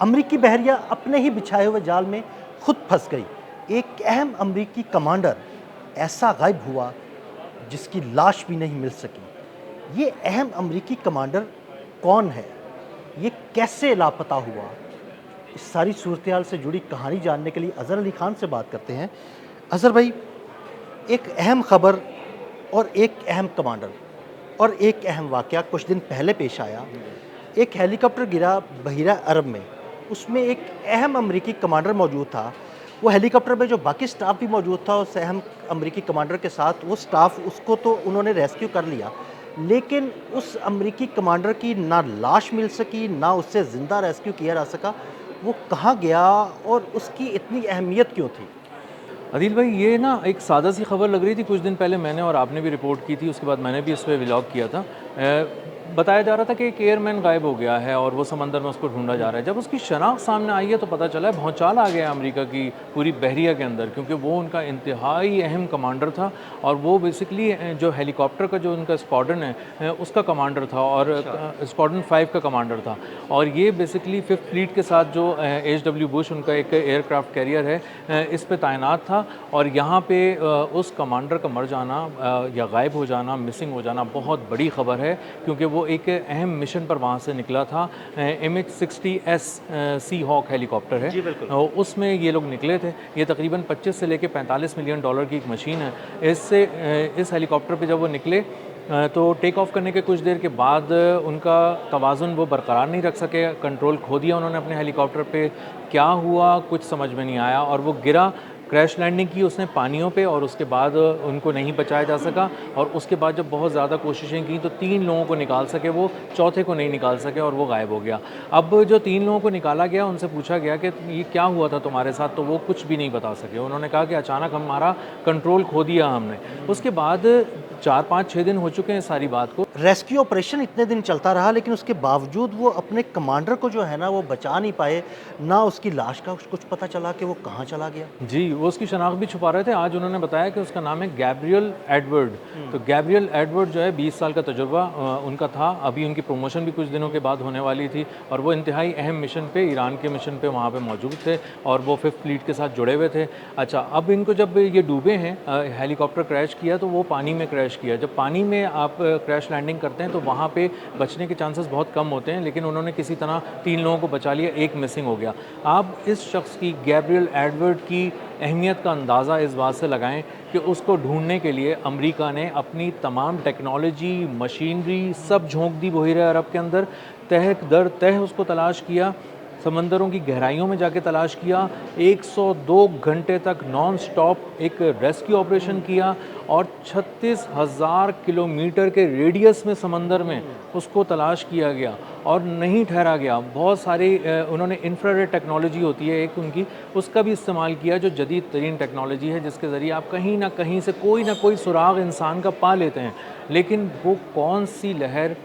अमरीकी बहरिया अपने ही बिछाए हुए जाल में खुद फंस गई। एक अहम अमरीकी कमांडर ऐसा गायब हुआ जिसकी लाश भी नहीं मिल सकी। ये अहम अमरीकी कमांडर कौन है? ये कैसे लापता हुआ? इस सारी सूरत-ए-हाल से जुड़ी कहानी जानने के लिए अज़हर अली खान से बात करते हैं। अज़हर भाई, एक अहम खबर और एक अहम कमांडर और एक अहम वाक़या कुछ दिन पहले पेश आया। एक हेलीकॉप्टर गिरा बहीरा अरब में, उसमें एक अहम अमरीकी कमांडर मौजूद था। वो हेलीकॉप्टर में जो बाकी स्टाफ भी मौजूद था उस अहम अमरीकी कमांडर के साथ, वो स्टाफ उसको तो उन्होंने रेस्क्यू कर लिया, लेकिन उस अमरीकी कमांडर की ना लाश मिल सकी, ना उससे ज़िंदा रेस्क्यू किया जा सका। वो कहाँ गया और उसकी इतनी अहमियत क्यों थी? अदील भाई, ये ना एक सादा सी खबर लग रही थी। कुछ दिन पहले मैंने और आपने भी रिपोर्ट की थी, उसके बाद मैंने भी इस पे व्लॉग किया था। बताया जा रहा था कि एक एयरमैन गायब हो गया है और वो समंदर में उसको ढूंढा जा रहा है। जब उसकी शनाख्त सामने आई है तो पता चला है भौचाल आ गया अमेरिका की पूरी बहरिया के अंदर, क्योंकि वो उनका इंतहाई अहम कमांडर था और वो बेसिकली जो हेलीकॉप्टर का जो उनका स्क्वाड्रन है उसका कमांडर था और स्क्वाड्रन 5 का कमांडर था। और ये बेसिकली 5th फ्लीट के साथ जो HW बुश उनका एक एयरक्राफ्ट कैरियर है इस पे तैनात था। और यहाँ पे उस कमांडर का मर जाना या गायब हो जाना, मिसिंग हो जाना बहुत बड़ी ख़बर है, क्योंकि वो एक अहम मिशन पर वहाँ से निकला था। MH-60S सी हॉक हेलीकॉप्टर है। जी, बिल्कुल। उसमें ये लोग निकले थे। ये तकरीबन 25 से लेकर $45 मिलियन की एक मशीन है। इस हेलीकॉप्टर पे जब वो निकले तो टेक ऑफ करने के कुछ देर के बाद उनका तवाज़ुन वो बरकरार नहीं रख सके, कंट्रोल खो दिया उन्होंने अपने हेलीकॉप्टर पे। क्या हुआ कुछ समझ में नहीं आया और वो गिरा। क्रैश लैंडिंग की उसने पानियों पे और उसके बाद उनको नहीं बचाया जा सका। और उसके बाद जब बहुत ज़्यादा कोशिशें की तो 3 लोगों को निकाल सके वो, चौथे को नहीं निकाल सके और वो गायब हो गया। अब जो 3 लोगों को निकाला गया उनसे पूछा गया कि ये क्या हुआ था तुम्हारे साथ, तो वो कुछ भी नहीं बता सके। उन्होंने कहा कि अचानक हमारा कंट्रोल खो दिया हमने। उसके बाद 4-5-6 दिन हो चुके हैं सारी बात को। रेस्क्यू ऑपरेशन इतने दिन चलता रहा, लेकिन उसके बावजूद वो अपने कमांडर को जो है ना वो बचा नहीं पाए। ना उसकी लाश का कुछ पता चला कि वो कहाँ चला गया। जी, वो उसकी शनाख्त भी छुपा रहे थे। आज उन्होंने बताया कि उसका नाम है गैब्रियल एडवर्ड। तो गैब्रियल एडवर्ड जो है 20 साल का तजुर्बा उनका था। अभी उनकी प्रमोशन भी कुछ दिनों के बाद होने वाली थी और वो इंतहाई अहम मिशन पे, ईरान के मिशन पे वहाँ पे मौजूद थे और वो 5th फ्लीट के साथ जुड़े हुए थे। अच्छा, अब इनको जब ये डूबे हैं, हेलीकॉप्टर क्रैश किया तो वो पानी में क्रैश किया। जब पानी में आप क्रैश लैंडिंग करते हैं तो वहाँ पे बचने के चांसेस बहुत कम होते हैं, लेकिन उन्होंने किसी तरह 3 लोगों को बचा लिया, एक मिसिंग हो गया। आप इस शख्स की, गैब्रियल एडवर्ड की अहमियत का अंदाज़ा इस बात से लगाएं कि उसको ढूंढने के लिए अमेरिका ने अपनी तमाम टेक्नोलॉजी, मशीनरी सब झोंक दी बहीरे अरब के अंदर। तह दर तह उसको तलाश किया, समंदरों की गहराइयों में जाके तलाश किया। 102 घंटे तक नॉन स्टॉप एक रेस्क्यू ऑपरेशन किया और 36,000 किलोमीटर के रेडियस में समंदर में उसको तलाश किया गया और नहीं ठहरा गया। बहुत सारी उन्होंने इंफ्रारेड टेक्नोलॉजी होती है एक उनकी, उसका भी इस्तेमाल किया, जो जदीद तरीन टेक्नोलॉजी है जिसके ज़रिए आप कहीं ना कहीं से कोई ना कोई सुराग इंसान का पा लेते हैं। लेकिन वो कौन सी लहर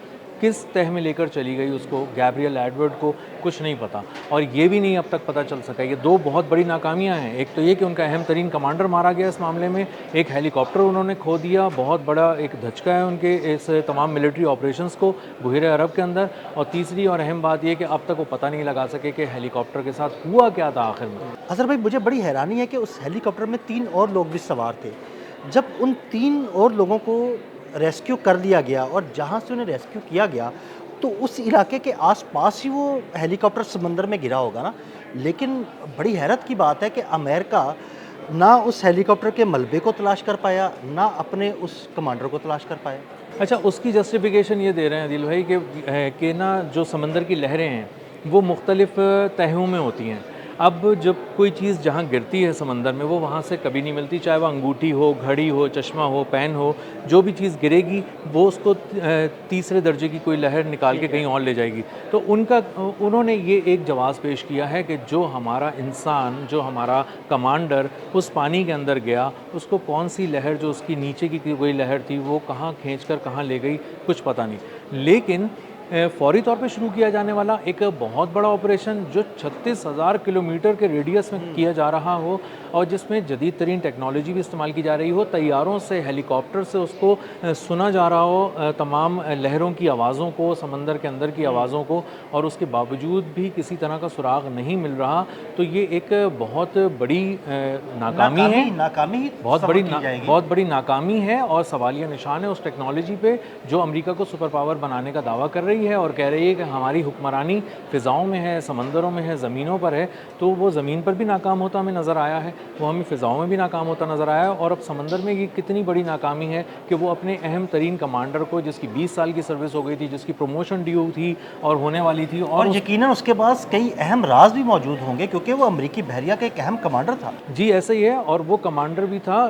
किस तह में लेकर चली गई उसको, गैब्रियल एडवर्ड को, कुछ नहीं पता। और ये भी नहीं अब तक पता चल सका। ये 2 बहुत बड़ी नाकामियां हैं। एक तो ये कि उनका अहम तरीन कमांडर मारा गया इस मामले में, एक हेलीकॉप्टर उन्होंने खो दिया, बहुत बड़ा एक धचका है उनके इस तमाम मिलिट्री ऑपरेशंस को बहीरे अरब के अंदर। और तीसरी और अहम बात यह कि अब तक वो पता नहीं लगा सके कि हेलीकॉप्टर के साथ हुआ क्या था आखिर में। अज़हर भाई, मुझे बड़ी हैरानी है कि उस हेलीकॉप्टर में 3 और लोग भी सवार थे। जब उन 3 और लोगों को रेस्क्यू कर लिया गया और जहाँ से उन्हें रेस्क्यू किया गया, तो उस इलाके के आस-पास ही वो हेलीकॉप्टर समंदर में गिरा होगा ना? लेकिन बड़ी हैरत की बात है कि अमेरिका ना उस हेलीकॉप्टर के मलबे को तलाश कर पाया, ना अपने उस कमांडर को तलाश कर पाया। अच्छा, उसकी जस्टिफिकेशन ये दे रहे हैं दिल भाई कि ना जो समंदर की लहरें हैं वो मुख्तलिफ़ तहों में होती हैं। अब जब कोई चीज़ जहाँ गिरती है समंदर में वो वहाँ से कभी नहीं मिलती, चाहे वह अंगूठी हो, घड़ी हो, चश्मा हो, पेन हो, जो भी चीज़ गिरेगी वो उसको तीसरे दर्जे की कोई लहर निकाल के कहीं और ले जाएगी। तो उन्होंने ये एक जवाब पेश किया है कि जो हमारा इंसान, जो हमारा कमांडर उस पानी के अंदर गया, उसको कौन सी लहर, जो उसकी नीचे की कोई लहर थी, वो कहाँ खींच कर कहाँ ले गई कुछ पता नहीं। लेकिन फौरी तौर पे शुरू किया जाने वाला एक बहुत बड़ा ऑपरेशन जो 36,000 किलोमीटर के रेडियस में किया जा रहा हो और जिसमें जदीद तरीन टेक्नोलॉजी भी इस्तेमाल की जा रही हो, तैयारों से, हेलीकॉप्टर से उसको सुना जा रहा हो, तमाम लहरों की आवाज़ों को, समंदर के अंदर की आवाज़ों को, और उसके बावजूद भी किसी तरह का सुराग नहीं मिल रहा। तो ये एक बहुत बड़ी नाकामी है, नाकामी बहुत बड़ी नाकामी है और सवालिया निशान है उस टेक्नोलॉजी पे जो अमेरिका को सुपर पावर बनाने का दावा कर रही है और कह रही है कि हमारी हुक्मरानी फ़िज़ाओं में है, समंदरों में है, ज़मीनों पर है। तो वो ज़मीन पर भी नाकाम होता हमें नज़र आया है, वो हमें फ़िज़ाओं में भी नाकाम होता नज़र आया है, और अब समंदर में ये कितनी बड़ी नाकामी है कि वो अपने अहम तरीन कमांडर को, जिसकी 20 साल की सर्विस हो गई थी, जिसकी प्रमोशन ड्यू थी और होने वाली थी, और यकीनन उसके पास कई अहम राज भी मौजूद होंगे क्योंकि वो अमेरिकी बहरिया का एक अहम कमांडर था। जी ऐसे ही है, और वो कमांडर भी था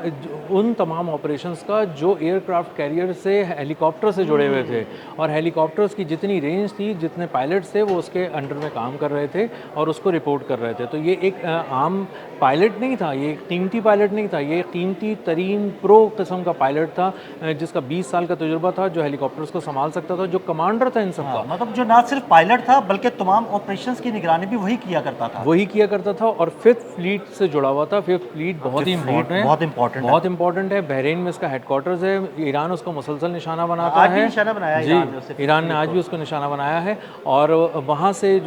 उन तमाम ऑपरेशंस का जो एयरक्राफ्ट कैरियर से, हेलीकॉप्टर से जुड़े हुए थे, और हेलीकॉप्टर्स की जितनी रेंज थी, जितने पायलट्स थे, वो उसके अंडर में काम कर रहे थे और उसको रिपोर्ट कर रहे थे। तो ये एक आम पायलट नहीं था, ये एक कीमती पायलट नहीं था, ये कीमती तरीन प्रो किस्म का पायलट था जिसका 20 साल का तजुर्बा था, जो हेलीकॉप्टर्स को संभाल सकता था, जो कमांडर था इन सब का। मतलब जो ना सिर्फ पायलट था बल्कि तमाम ऑपरेशंस की निगरानी भी वही किया करता था, और फिफ्थ फ्लीट से जुड़ा हुआ था। फिफ्थ फ्लीट बहुत ही इंपॉर्टेंट है। बहरीन में इसका हेडक्वार्टर्स है। ईरान उसको मुसलसल निशाना बनाता है, निशाना बनाया जी, ईरान ने आज भी उसको निशाना बनाया है। और वहाँ से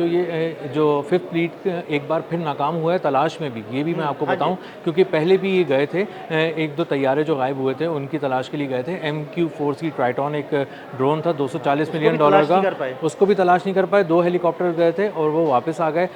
जो फिफ्थ फ्लीट एक बार फिर नाकाम हुआ है तलाश में भी, ये भी मैं आपको बताऊं, क्योंकि पहले भी ये गए थे, एक दो तैयारे जो गायब हुए थे उनकी तलाश के लिए गए थे। MQ-4C ट्राइटॉन एक ड्रोन था $240 मिलियन का, उसको भी तलाश नहीं कर पाए। 2 हेलीकॉप्टर गए थे और वो वापस आ गए।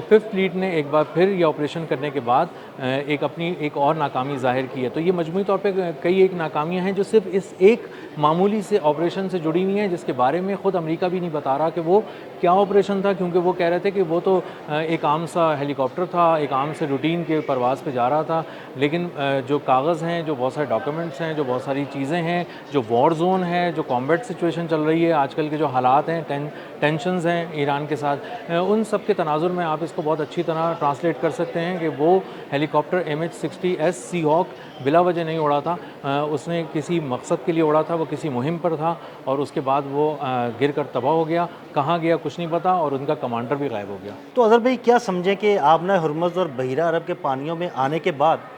फिफ्थ फ्लीट ने एक बार फिर ये ऑपरेशन करने के बाद एक और नाकामी जाहिर की है। तो ये मजमूई तौर पे कई एक नाकामियां हैं जो सिर्फ इस एक मामूली से ऑपरेशन से जुड़ी हुई हैं, जिसके बारे में ख़ुद अमेरिका भी नहीं बता रहा कि वो क्या ऑपरेशन था, क्योंकि वो कह रहे थे कि वो तो एक आम सा हेलीकॉप्टर था, एक आम से रूटीन के परवाज़ पे जा रहा था। लेकिन जो कागज़ हैं, जो बहुत सारे डॉक्यूमेंट्स हैं, जो बहुत सारी चीज़ें हैं, जो वॉर जोन है, जो कॉम्बैट सिचुएशन चल रही है, आजकल के जो हालात हैं, टेंशन्स हैं ईरान के साथ, उन सब के तनाजुर में आप इसको बहुत अच्छी तरह ट्रांसलेट कर सकते हैं कि वो हेलीकॉप्टर MH-60S सीहॉक बिला वजह नहीं उड़ा था। उसने किसी मकसद के लिए उड़ा था, वो किसी मुहिम पर था, और उसके बाद वो गिर कर तबाह हो गया। कहाँ गया कुछ नहीं पता, और उनका कमांडर भी गायब हो गया। तो अज़हर भाई, क्या समझें कि आबना हुर्मुज़ और बहिरा अरब के पानियों में आने के बाद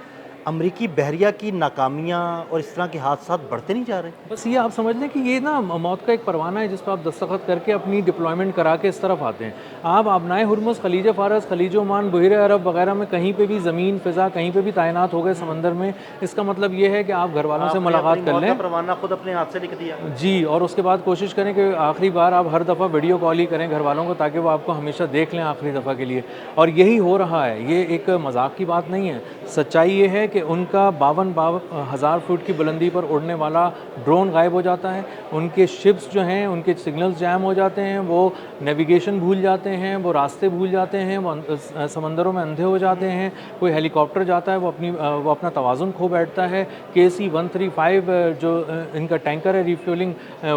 अमरीकी बहरिया की नाकामियाँ और इस तरह के हादसा बढ़ते नहीं जा रहे? बस ये आप समझ लें कि ये ना मौत का एक परवाना है जिस पर आप दस्तखत करके अपनी डिप्लॉयमेंट करा के इस तरफ आते हैं। आप आबनाए हुर्मुज़, खलीज फ़ारस, खलीज ओमान, बहिर अरब वगैरह में कहीं पे भी ज़मीन फ़िज़ा कहीं पे भी तैनात हो गए समंदर में, इसका मतलब ये है कि आप घर वालों से मुलाकात कर लें, परवाना खुद अपने हाथ से लिख दिया जी, और उसके बाद कोशिश करें कि आखिरी बार आप हर दफ़ा वीडियो कॉल ही करें घर वालों को, ताकि वो आपको हमेशा देख लें आखिरी दफ़ा के लिए। और यही हो रहा है, ये एक मजाक की बात नहीं है। सच्चाई ये है कि उनका 52,000 फुट की बुलंदी पर उड़ने वाला ड्रोन गायब हो जाता है, उनके शिप्स जो हैं उनके सिग्नल्स जैम हो जाते हैं, वो नेविगेशन भूल जाते हैं, वो रास्ते भूल जाते हैं, वो समंदरों में अंधे हो जाते हैं। कोई हेलीकॉप्टर जाता है, वो अपना तवाज़ुन खो बैठता है। KC-135 जो इनका टैंकर है रिफ्यूलिंग,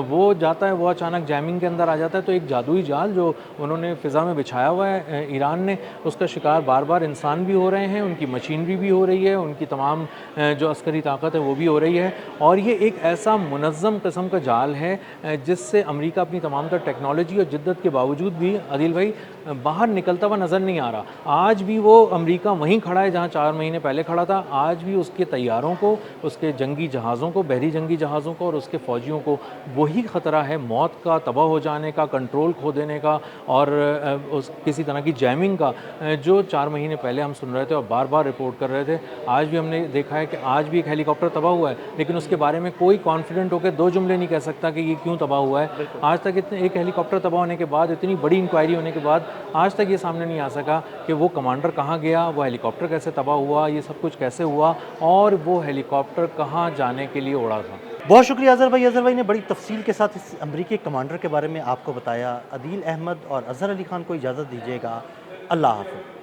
वो जाता है, वो अचानक जैमिंग के अंदर आ जाता है। तो एक जादुई जाल जो उन्होंने फ़िज़ा में बिछाया हुआ है ईरान ने, उसका शिकार बार बार इंसान भी हो रहे हैं, उनकी मशीनरी भी हो रही है, उनकी तमाम जो अस्करी ताकत है वो भी हो रही है। और ये एक ऐसा मुनज़्ज़म किस्म का जाल है जिससे अमेरिका अपनी तमाम तर टेक्नोलॉजी और जिद्दत के बावजूद भी, आदिल भाई, बाहर निकलता हुआ नज़र नहीं आ रहा। आज भी वो अमेरिका वहीं खड़ा है जहाँ 4 महीने पहले खड़ा था। आज भी उसके तैयारों को, उसके जंगी जहाज़ों को, बहरी जंगी जहाज़ों को और उसके फ़ौजियों को वही ख़तरा है मौत का, तबाह हो जाने का, कंट्रोल खो देने का, और किसी तरह की जैमिंग का, जो 4 महीने पहले हम सुन रहे थे और बार बार रिपोर्ट कर रहे थे। आज भी हमने देखा है कि आज भी एक हेलीकॉप्टर तबाह हुआ है, लेकिन उसके बारे में कोई कॉन्फिडेंट होकर 2 जुमले नहीं कह सकता कि ये क्यों तबाह हुआ है। आज तक एक हेलीकॉप्टर तबाह होने के बाद, इतनी बड़ी इंक्वायरी होने के बाद, आज तक ये सामने नहीं आ सका कि वो कमांडर कहाँ गया, वो हेलीकॉप्टर कैसे तबाह हुआ, ये सब कुछ कैसे हुआ, और वो हेलीकॉप्टर कहाँ जाने के लिए उड़ा था। बहुत शुक्रिया अज़हर भाई। अज़हर भाई ने बड़ी तफसील के साथ इस अमरीकी कमांडर के बारे में आपको बताया। अदील अहमद और अज़हर अली खान को इजाज़त दीजिएगा। अल्लाह हाफ़िज़।